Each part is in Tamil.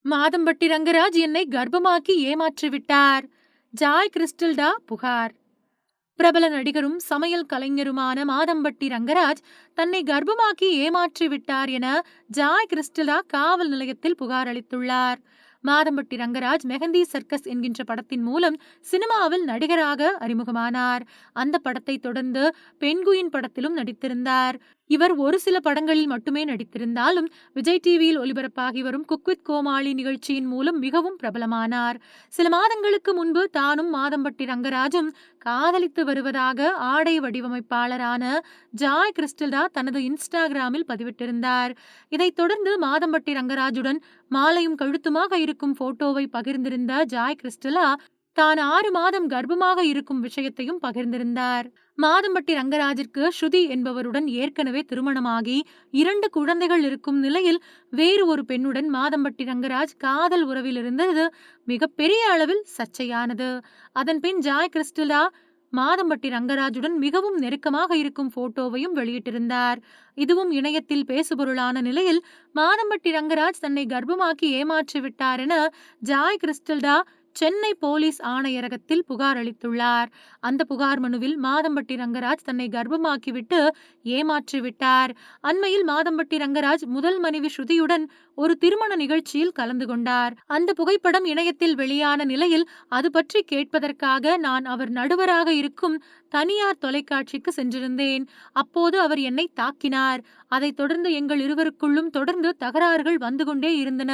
மாதம்பட்டி ரங்கராஜ் என்னை கர்ப்பமாக்கி ஏமாற்றிவிட்டார். ஜாய் கிறிஸ்டில்டா புகார். பிரபல நடிகரும் சமையல் கலைஞருமான மாதம்பட்டி ரங்கராஜ் தன்னை கர்ப்பமாக்கி ஏமாற்றிவிட்டார் என ஜாய் கிறிஸ்டில்டா காவல் நிலையத்தில் புகார் அளித்துள்ளார். மாதம்பட்டி ரங்கராஜ் மெஹந்தி சர்க்கஸ் என்கின்ற படத்தின் மூலம் சினிமாவில் நடிகராக அறிமுகமானார். அந்த படத்தை தொடர்ந்து பெண்குயின் படத்திலும் நடித்திருந்தார். இவர் ஒரு சில படங்களில் மட்டுமே நடித்திருந்தாலும் விஜய் டிவியில் ஒளிபரப்பாகி வரும் குக் வித் கோமாளி நிகழ்ச்சியின் மூலம் மிகவும் பிரபலமானார். சில மாதங்களுக்கு முன்பு தானும் மாதம்பட்டி ரங்கராஜும் காதலித்து வருவதாக ஆடை வடிவமைப்பாளரான ஜாய் கிறிஸ்டில்டா தனது இன்ஸ்டாகிராமில் பதிவிட்டிருந்தார். இதைத் தொடர்ந்து மாதம்பட்டி ரங்கராஜுடன் மாலையும் கழுத்துமாக இருக்கும் போட்டோவை பகிர்ந்திருந்த ஜாய் கிறிஸ்டிலா தான் 6 மாதம் கர்ப்பமாக இருக்கும் விஷயத்தையும் பகிர்ந்திருந்தார். மாதம்பட்டி ரங்கராஜிற்கு ஸ்ருதி என்பவருடன் ஏற்கனவே திருமணமாகி 2 குழந்தைகள் இருக்கும் நிலையில் வேறு ஒரு பெண்ணுடன் மாதம்பட்டி ரங்கராஜ் காதல் உறவில் இருந்தது மிகப்பெரிய அளவில் சர்ச்சையானது. அதன்பின் ஜாய் கிறிஸ்டிலா மாதம்பட்டி ரங்கராஜுடன் மிகவும் நெருக்கமாக இருக்கும் போட்டோவையும் வெளியிட்டிருந்தார். இதுவும் இணையத்தில் பேசுபொருளான நிலையில் மாதம்பட்டி ரங்கராஜ் தன்னை கர்ப்பமாக்கி ஏமாற்றிவிட்டார் என ஜாய் கிறிஸ்டில்டா சென்னை போலீஸ் ஆணையரகத்தில் புகார் அளித்துள்ளார். அந்த புகார் மனுவில் மாதம்பட்டி ரங்கராஜ் தன்னை கர்ப்பமாக்கிவிட்டு ஏமாற்றிவிட்டார். அண்மையில் மாதம்பட்டி ரங்கராஜ் முதல் மனைவி ஸ்ருதியுடன் ஒரு திருமண நிகழ்ச்சியில் கலந்து கொண்டார். அந்த புகைப்படம் இணையத்தில் வெளியான நிலையில் அது பற்றி கேட்பதற்காக நான் அவர் நடுவராக இருக்கும் தனியார் தொலைக்காட்சிக்கு சென்றிருந்தேன். அப்போது அவர் என்னை தாக்கினார். அதைத் தொடர்ந்து எங்கள் இருவருக்குள்ளும் தொடர்ந்து தகராறுகள் வந்து கொண்டே இருந்தன.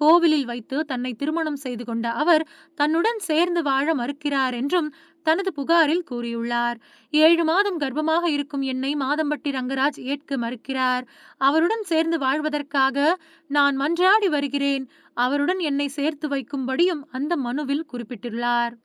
கோவிலில் வைத்து தன்னை திருமணம் செய்து கொண்ட அவர் தன்னுடன் சேர்ந்து வாழ மறுக்கிறார் என்றும் தனது புகாரில் கூறியுள்ளார். 7 மாதம் கர்ப்பமாக இருக்கும் என்னை மாதம்பட்டி ரங்கராஜ் ஏற்க மறுக்கிறார். அவருடன் சேர்ந்து வாழ்வதற்காக நான் மன்றாடி வருகிறேன். அவருடன் என்னை சேர்த்து வைக்கும்படியும் அந்த மனுவில் குறிப்பிட்டுள்ளார்.